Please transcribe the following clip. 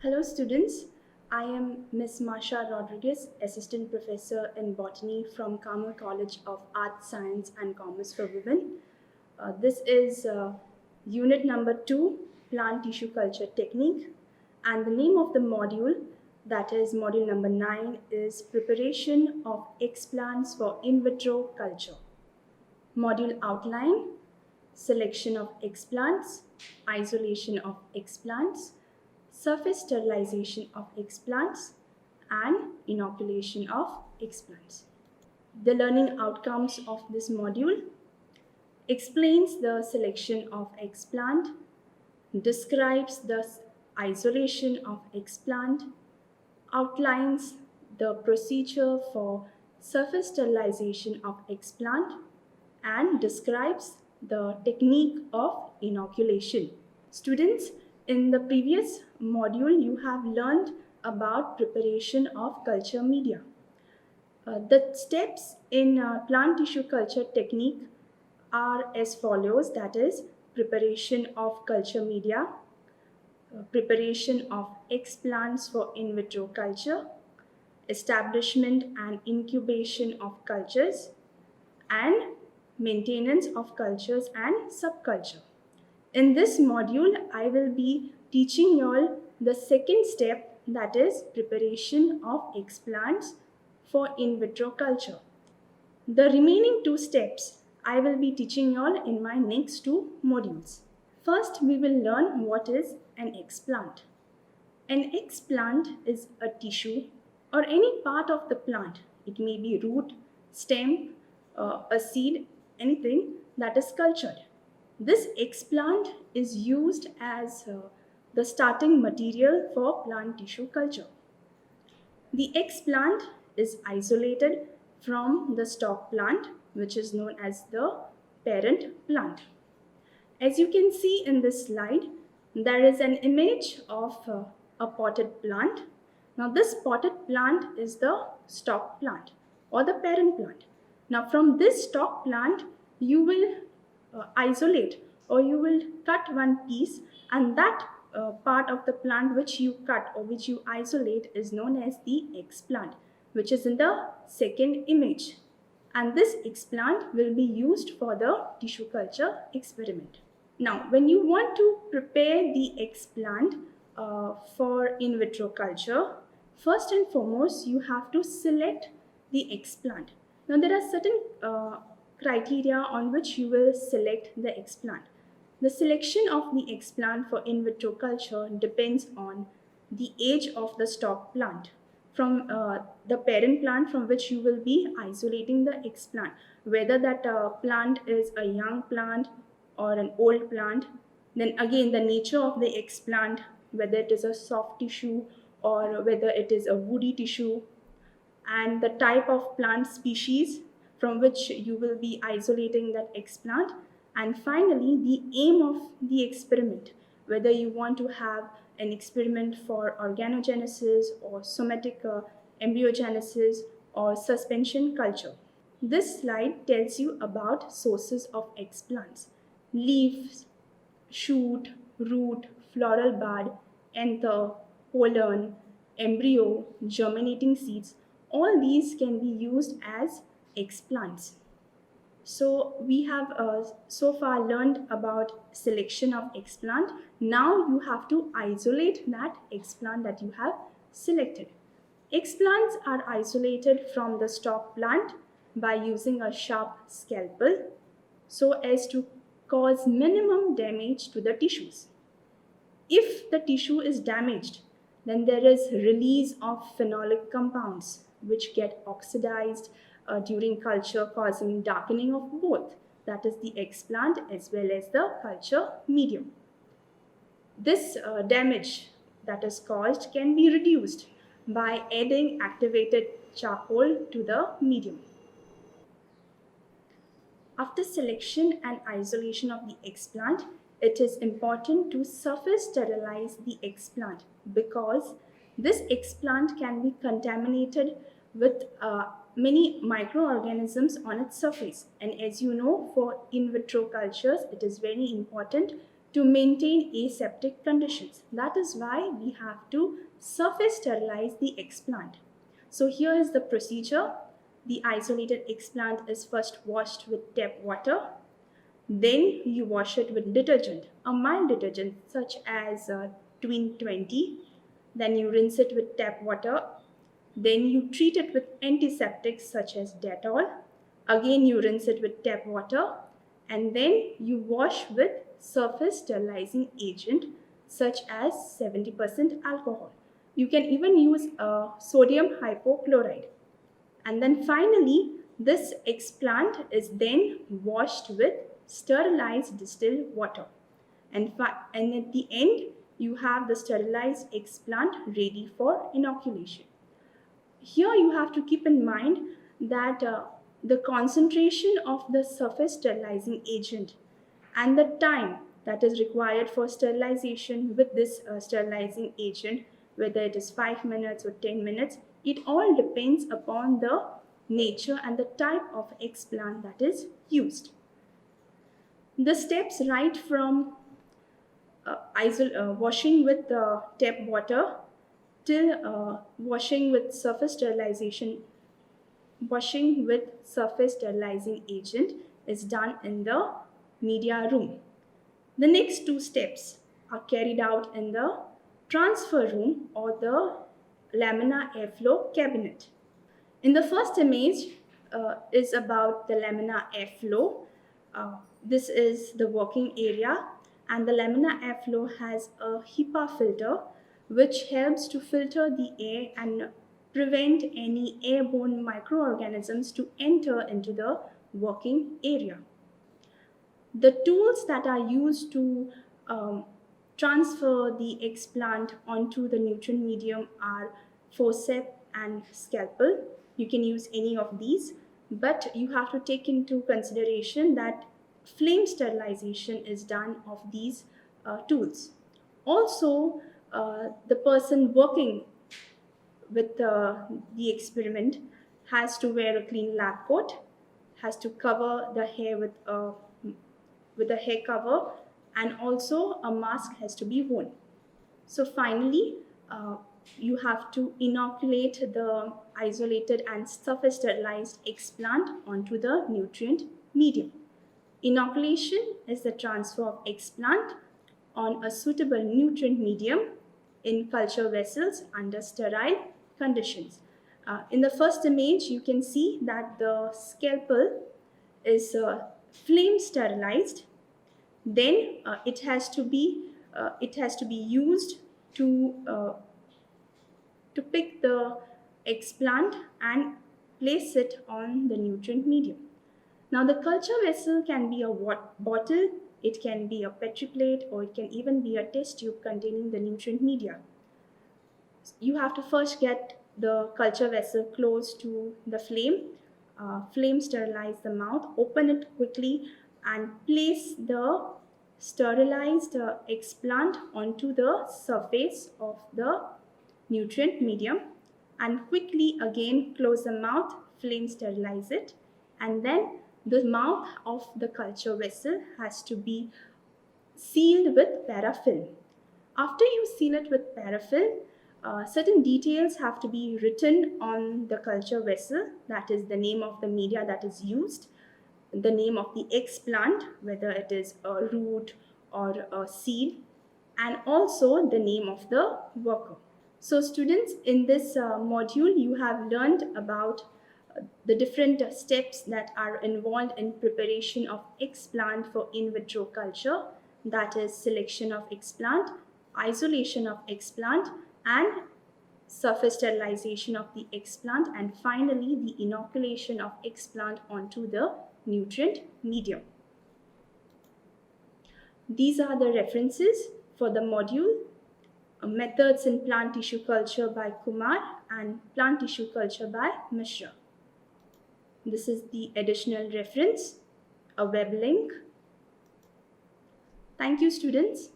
Hello students, I am Ms. Masha Rodriguez, Assistant Professor in Botany from Carmel College of Arts, Science and Commerce for Women. This is unit number 2, Plant Tissue Culture Technique, and the name of the module, that is module number 9, is Preparation of Explants for In Vitro Culture. Module outline: selection of explants, isolation of explants, surface sterilization of explants, and inoculation of explants. The learning outcomes of this module: explains the selection of explant, describes the isolation of explant, outlines the procedure for surface sterilization of explant, and describes the technique of inoculation. Students, in the previous module, you have learned about preparation of culture media. The steps in plant tissue culture technique are as follows, that is, preparation of culture media, preparation of explants for in vitro culture, establishment and incubation of cultures, and maintenance of cultures and subculture. In this module, I will be teaching you all the second step, that is preparation of explants for in vitro culture. The remaining two steps I will be teaching you all in my next two modules. First, we will learn what is an explant. An explant is a tissue or any part of the plant. It may be root, stem, a seed, anything that is cultured. This explant is used as the starting material for plant tissue culture. The explant is isolated from the stock plant, which is known as the parent plant. As you can see in this slide, there is an image of a potted plant. Now this potted plant is the stock plant or the parent plant. Now from this stock plant, you will isolate, or you will cut one piece, and that part of the plant which you cut or which you isolate is known as the explant, which is in the second image. And this explant will be used for the tissue culture experiment. Now, when you want to prepare the explant for in vitro culture, first and foremost, you have to select the explant. Now, there are certain criteria on which you will select the explant. The selection of the explant for in vitro culture depends on the age of the stock plant from the parent plant from which you will be isolating the explant, whether that plant is a young plant or an old plant. Then again, the nature of the explant, whether it is a soft tissue or whether it is a woody tissue, and the type of plant species from which you will be isolating that explant, and finally the aim of the experiment, whether you want to have an experiment for organogenesis or somatic embryogenesis or suspension culture. This slide tells you about sources of explants: leaves, shoot, root, floral bud, anther, pollen, embryo, germinating seeds. All these can be used as explants. So we have so far learned about selection of explant. Now you have to isolate that explant that you have selected. Explants are isolated from the stock plant by using a sharp scalpel so as to cause minimum damage to the tissues. If the tissue is damaged, then there is release of phenolic compounds which get oxidized during culture, causing darkening of both, that is the explant as well as the culture medium. This damage that is caused can be reduced by adding activated charcoal to the medium. After selection and isolation of the explant, it is important to surface sterilize the explant because this explant can be contaminated with many microorganisms on its surface. And as you know, for in vitro cultures, it is very important to maintain aseptic conditions. That is why we have to surface sterilize the explant. So here is the procedure. The isolated explant is first washed with tap water. Then you wash it with detergent, a mild detergent such as Twin 20. Then you rinse it with tap water. Then you treat it with antiseptics such as Dettol. Again, you rinse it with tap water. And then you wash with surface sterilizing agent such as 70% alcohol. You can even use sodium hypochlorite. And then finally, this explant is then washed with sterilized distilled water. And at the end, you have the sterilized explant ready for inoculation. Here you have to keep in mind that the concentration of the surface sterilizing agent and the time that is required for sterilization with this sterilizing agent, whether it is 5 minutes or 10 minutes, it all depends upon the nature and the type of explant that is used. The steps right from washing with tap water till washing with surface sterilizing agent is done in the media room. The next two steps are carried out in the transfer room or the laminar airflow cabinet. In the first image is about the laminar airflow. This is the working area, and the laminar airflow has a HEPA filter which helps to filter the air and prevent any airborne microorganisms to enter into the working area. The tools that are used to transfer the explant onto the nutrient medium are forceps and scalpel. You can use any of these, but you have to take into consideration that flame sterilization is done of these tools. Also, the person working with the experiment has to wear a clean lab coat, has to cover the hair with a hair cover, and also a mask has to be worn. So finally, you have to inoculate the isolated and surface sterilized explant onto the nutrient medium. Inoculation is the transfer of explant on a suitable nutrient medium in culture vessels under sterile conditions. In the first image, you can see that the scalpel is flame sterilized. Then it has to be used to pick the explant and place it on the nutrient medium. Now the culture vessel can be a bottle, it can be a Petri plate, or it can even be a test tube containing the nutrient media. You have to first get the culture vessel close to the flame, sterilize the mouth, open it quickly, and place the sterilized explant onto the surface of the nutrient medium, and quickly again close the mouth, flame sterilize it, and then the mouth of the culture vessel has to be sealed with paraffin. After you seal it with paraffin, certain details have to be written on the culture vessel, that is the name of the media that is used, the name of the explant, whether it is a root or a seed, and also the name of the worker. So students, in this module, you have learned about the different steps that are involved in preparation of explant for in vitro culture, that is selection of explant, isolation of explant, and surface sterilization of the explant, and finally the inoculation of explant onto the nutrient medium. These are the references for the module Methods in Plant Tissue Culture by Kumar and Plant Tissue Culture by Mishra. This is the additional reference, a web link. Thank you, students.